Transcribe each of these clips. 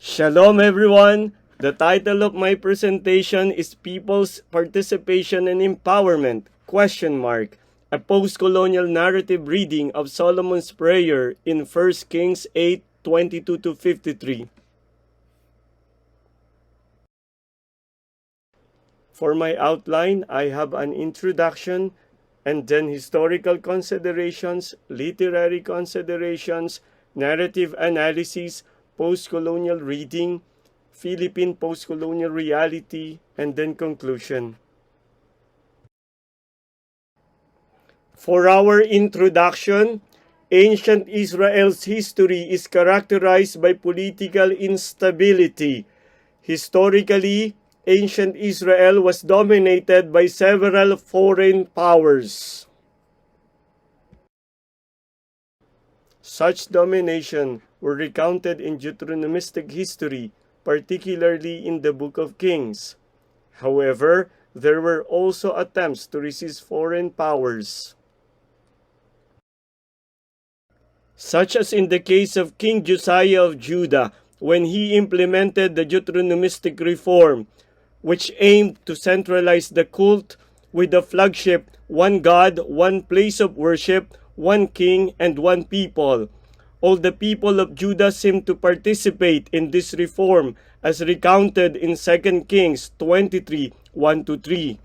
Shalom everyone! The title of my presentation is People's Participation and Empowerment? A postcolonial narrative reading of Solomon's prayer in 1 Kings 8:22-53. For my outline, I have an introduction and then historical considerations, literary considerations, narrative analysis, postcolonial reading, Philippine postcolonial reality, and then conclusion. For our introduction, ancient Israel's history is characterized by political instability. Historically, ancient Israel was dominated by several foreign powers. Such domination were recounted in Deuteronomistic History, particularly in the Book of Kings. However, there were also attempts to resist foreign powers, such as in the case of King Josiah of Judah, when he implemented the Deuteronomistic reform, which aimed to centralize the cult with the flagship one God, one place of worship, one king, and one people. All the people of Judah seemed to participate in this reform, as recounted in 2 Kings 23, 1-3.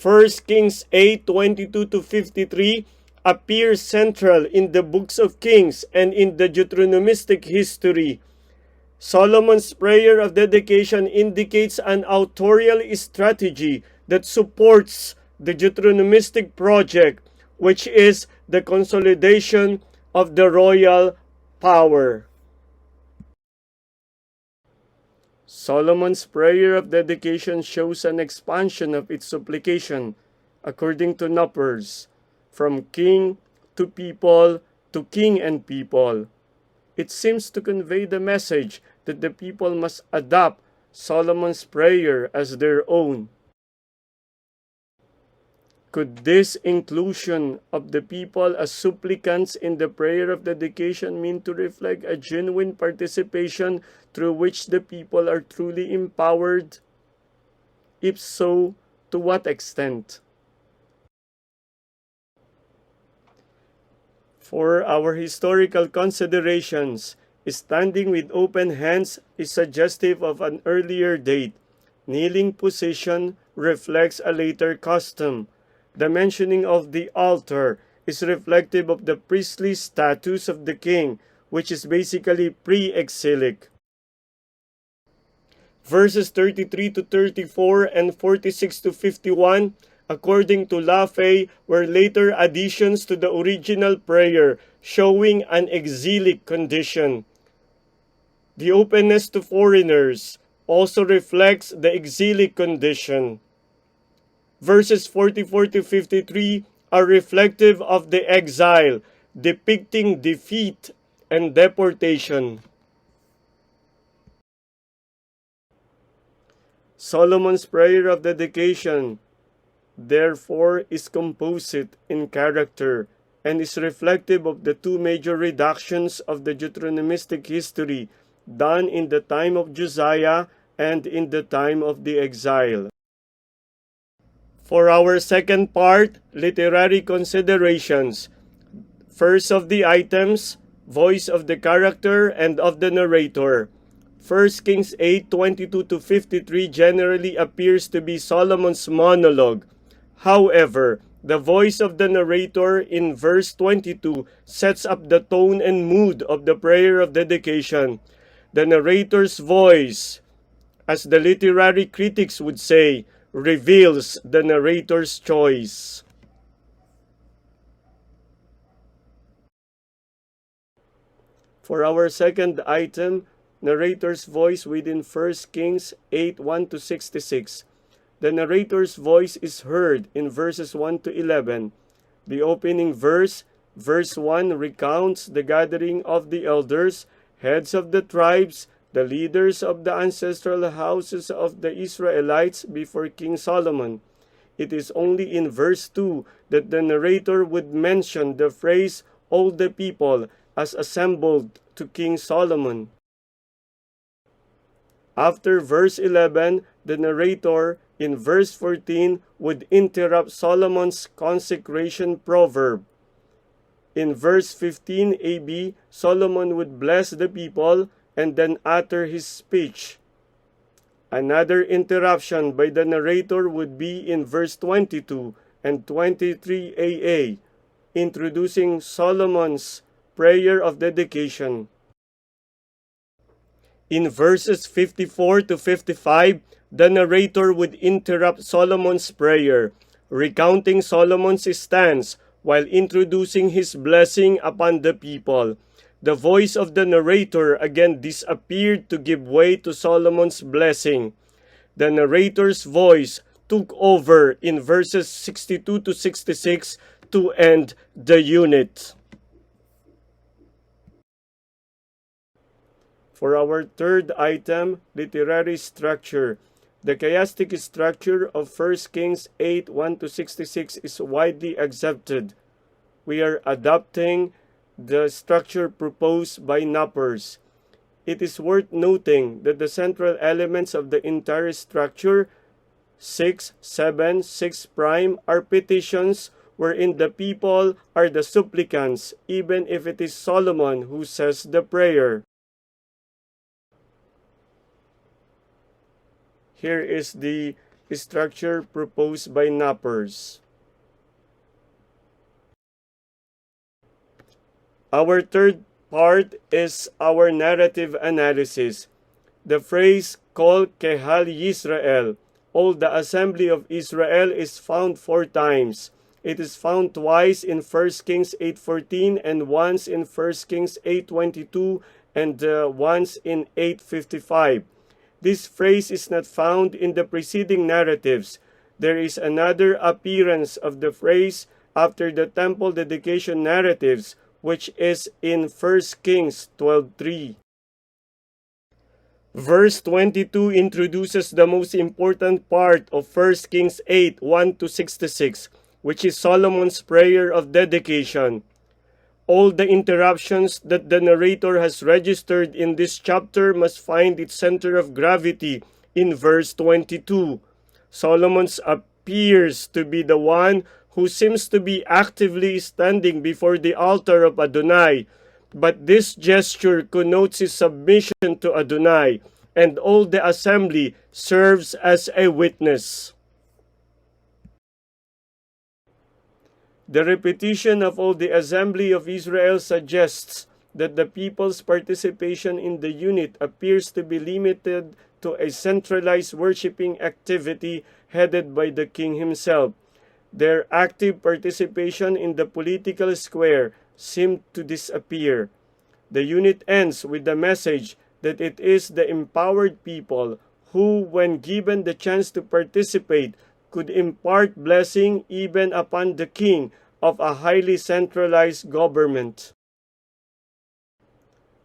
1 Kings 8:22-53 appears central in the books of Kings and in the Deuteronomistic history. Solomon's prayer of dedication indicates an authorial strategy that supports the Deuteronomistic project, which is the consolidation of the royal power. Solomon's prayer of dedication shows an expansion of its supplication, according to Knoppers, from king to people to king and people. It seems to convey the message that the people must adopt Solomon's prayer as their own. Could this inclusion of the people as supplicants in the prayer of dedication mean to reflect a genuine participation through which the people are truly empowered? If so, to what extent? For our historical considerations, standing with open hands is suggestive of an earlier date. Kneeling position reflects a later custom. The mentioning of the altar is reflective of the priestly status of the king, which is basically pre-exilic. Verses 33-34 and 46-51, according to Lafay, were later additions to the original prayer, showing an exilic condition. The openness to foreigners also reflects the exilic condition. Verses 44-53 are reflective of the exile, depicting defeat and deportation. Solomon's prayer of dedication, therefore, is composite in character and is reflective of the two major reductions of the Deuteronomistic history done in the time of Josiah and in the time of the exile. For our second part, literary considerations. First of the items, voice of the character and of the narrator. 1 Kings 8:22-53 generally appears to be Solomon's monologue. However, the voice of the narrator in verse 22 sets up the tone and mood of the prayer of dedication. The narrator's voice, as the literary critics would say, reveals the narrator's choice. For our second item, narrator's voice within 1 Kings 8:1-66. The narrator's voice is heard in verses 1-11. The opening verse, verse 1, recounts the gathering of the elders, heads of the tribes, the leaders of the ancestral houses of the Israelites before King Solomon. It is only in verse 2 that the narrator would mention the phrase, all the people, as assembled to King Solomon. After verse 11, the narrator in verse 14 would interrupt Solomon's consecration proverb. In verse 15 AB, Solomon would bless the people and then utter his speech. Another interruption by the narrator would be in verse 22 and 23 AA, introducing Solomon's prayer of dedication. In verses 54 to 55, the narrator would interrupt Solomon's prayer, recounting Solomon's stance while introducing his blessing upon the people. The voice of the narrator again disappeared to give way to Solomon's blessing. The narrator's voice took over in verses 62 to 66 to end the unit. For our third item, literary structure. The chiastic structure of 1 Kings 8, 1-66 is widely accepted. We are adopting the structure proposed by Knoppers. It is worth noting that the central elements of the entire structure, 6, 7, 6 prime, are petitions wherein the people are the supplicants, even if it is Solomon who says the prayer. Here is the structure proposed by Knoppers. Our third part is our narrative analysis. The phrase "Kol Kehal Yisrael," all the assembly of Israel, is found 4 times. It is found twice in 1 Kings 8:14 and once in 1 Kings 8:22 and once in 8:55. This phrase is not found in the preceding narratives. There is another appearance of the phrase after the temple dedication narratives, which is in 1 Kings 12:3. Verse 22 introduces the most important part of 1 Kings 8, 1-66, which is Solomon's prayer of dedication. All the interruptions that the narrator has registered in this chapter must find its center of gravity in verse 22. Solomon appears to be the one who seems to be actively standing before the altar of Adonai, but this gesture connotes his submission to Adonai, and all the assembly serves as a witness. The repetition of all the assembly of Israel suggests that the people's participation in the unit appears to be limited to a centralized worshiping activity headed by the king himself. Their active participation in the political square seemed to disappear. The unit ends with the message that it is the empowered people who, when given the chance to participate, could impart blessing even upon the king of a highly centralized government.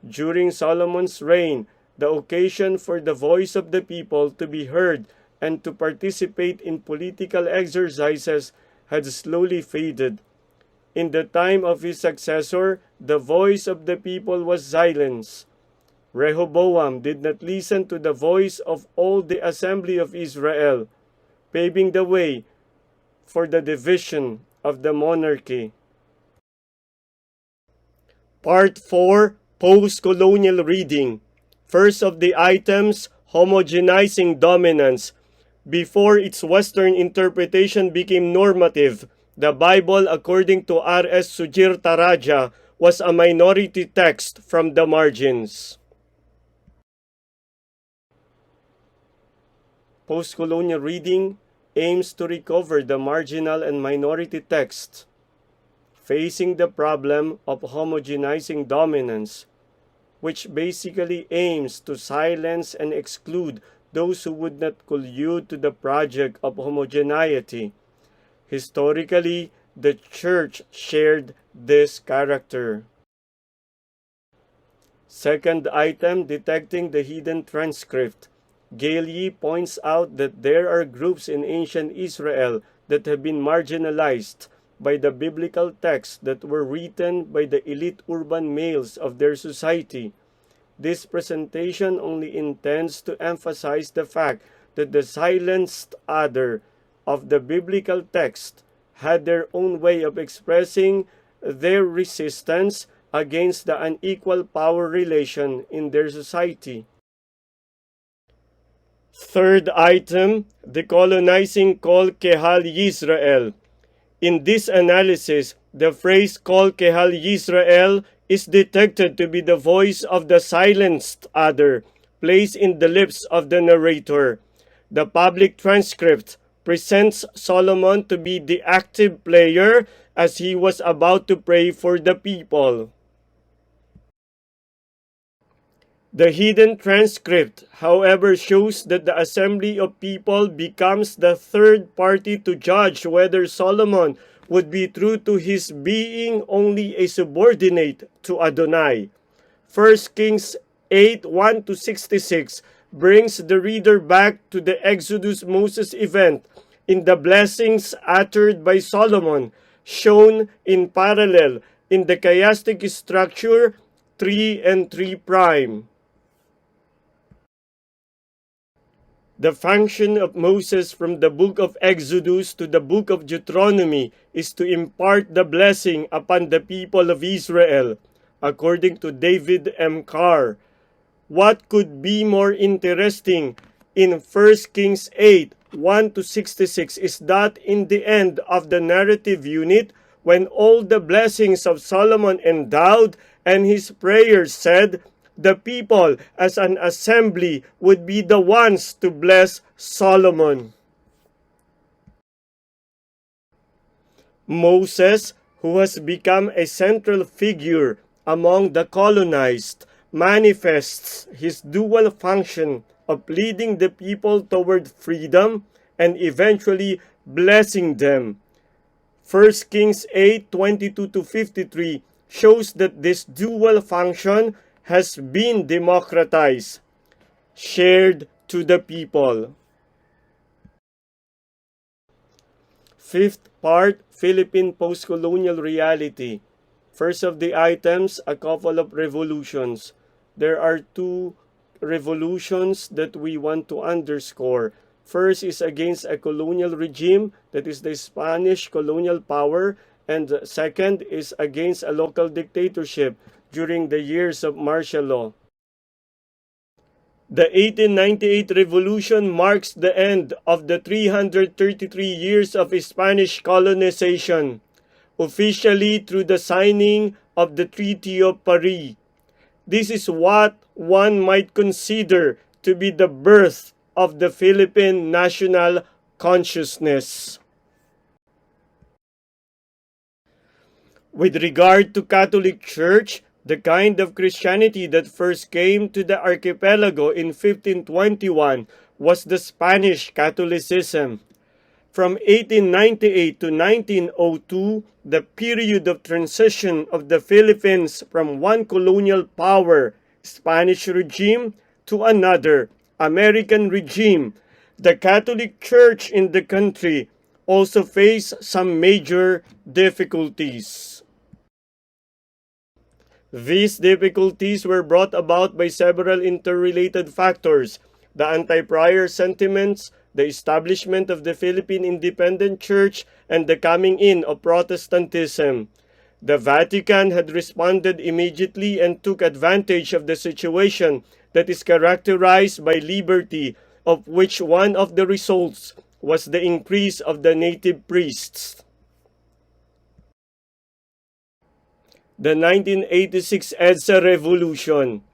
During Solomon's reign, the occasion for the voice of the people to be heard and to participate in political exercises had slowly faded. In the time of his successor, the voice of the people was silenced. Rehoboam did not listen to the voice of all the assembly of Israel, paving the way for the division of the monarchy. Part 4, Postcolonial reading. First of the items, homogenizing dominance. Before its Western interpretation became normative, the Bible, according to R.S. Sujirta Raja, was a minority text from the margins. Postcolonial reading aims to recover the marginal and minority text, facing the problem of homogenizing dominance, which basically aims to silence and exclude those who would not collude to the project of homogeneity. Historically, the church shared this character. Second item, detecting the hidden transcript. Gailey points out that there are groups in ancient Israel that have been marginalized, by the biblical texts that were written by the elite urban males of their society. This presentation only intends to emphasize the fact that the silenced other of the biblical text had their own way of expressing their resistance against the unequal power relation in their society. Third item, the colonizing Kol Kehal Yisrael. In this analysis, the phrase Kol Kehal Yisrael is detected to be the voice of the silenced other, placed in the lips of the narrator. The public transcript presents Solomon to be the active player as he was about to pray for the people. The hidden transcript, however, shows that the assembly of people becomes the third party to judge whether Solomon would be true to his being only a subordinate to Adonai. 1 Kings 8:1-66 brings the reader back to the Exodus Moses event in the blessings uttered by Solomon, shown in parallel in the chiastic structure 3 and 3 prime. The function of Moses from the book of Exodus to the book of Deuteronomy is to impart the blessing upon the people of Israel, according to David M. Carr. What could be more interesting in 1 Kings 8:1-66 is that in the end of the narrative unit, when all the blessings of Solomon endowed and his prayers said, the people as an assembly would be the ones to bless Solomon. Moses, who has become a central figure among the colonized, manifests his dual function of leading the people toward freedom and eventually blessing them. 1 Kings 8:22-53 shows that this dual function has been democratized, shared to the people. Fifth part, Philippine postcolonial reality. First of the items, a couple of revolutions. There are two revolutions that we want to underscore. First is against a colonial regime, that is the Spanish colonial power, and second is against a local dictatorship during the years of martial law. The 1898 revolution marks the end of the 333 years of Spanish colonization, officially through the signing of the Treaty of Paris. This is what one might consider to be the birth of the Philippine national consciousness. With regard to Catholic Church, the kind of Christianity that first came to the archipelago in 1521 was the Spanish Catholicism. From 1898 to 1902, the period of transition of the Philippines from one colonial power, Spanish regime, to another, American regime, the Catholic Church in the country also faced some major difficulties. These difficulties were brought about by several interrelated factors: the anti-prior sentiments, the establishment of the Philippine Independent Church, and the coming in of Protestantism. The Vatican had responded immediately and took advantage of the situation that is characterized by liberty, of which one of the results was the increase of the native priests. The 1986 EDSA Revolution.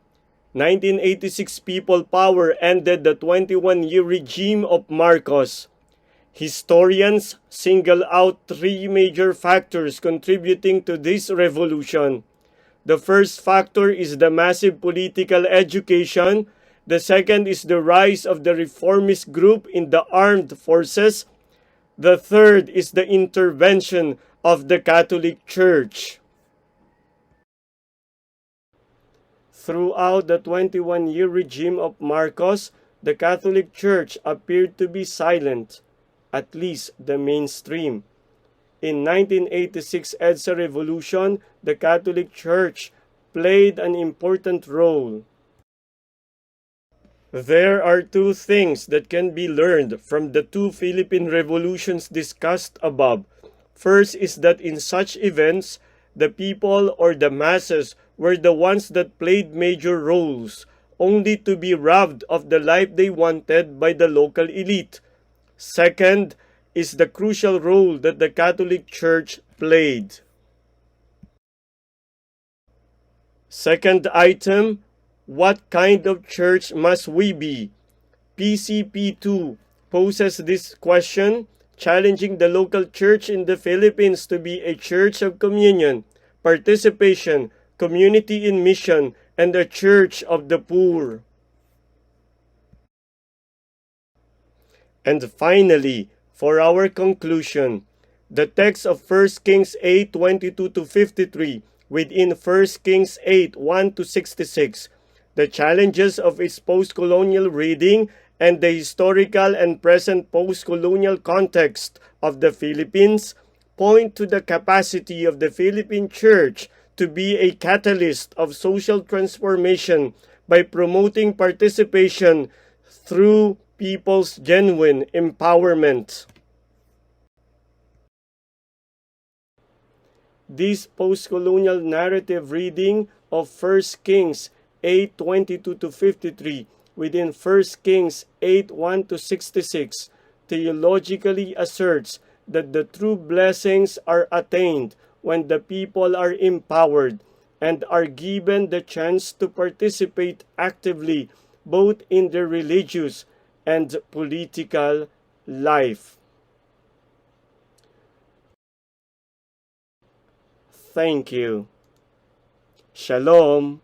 1986 people power ended the 21-year regime of Marcos. Historians single out three major factors contributing to this revolution. The first factor is the massive political education. The second is the rise of the reformist group in the armed forces. The third is the intervention of the Catholic Church. Throughout the 21-year regime of Marcos, the Catholic Church appeared to be silent, at least the mainstream. In 1986 EDSA Revolution, the Catholic Church played an important role. There are two things that can be learned from the two Philippine revolutions discussed above. First is that in such events, the people or the masses were the ones that played major roles, only to be robbed of the life they wanted by the local elite. Second is the crucial role that the Catholic Church played. Second item, what kind of church must we be? PCP2 poses this question, challenging the local church in the Philippines to be a church of communion, participation, community in mission, and a church of the poor. And finally, for our conclusion, the text of 1 Kings 8:22-53 within 1 Kings 8:1-66, the challenges of its postcolonial reading, and the historical and present postcolonial context of the Philippines point to the capacity of the Philippine Church to be a catalyst of social transformation by promoting participation through people's genuine empowerment. This postcolonial narrative reading of 1 Kings 8:22-53 within 1 Kings 8:1-66 theologically asserts that the true blessings are attained when the people are empowered and are given the chance to participate actively both in their religious and political life. Thank you. Shalom.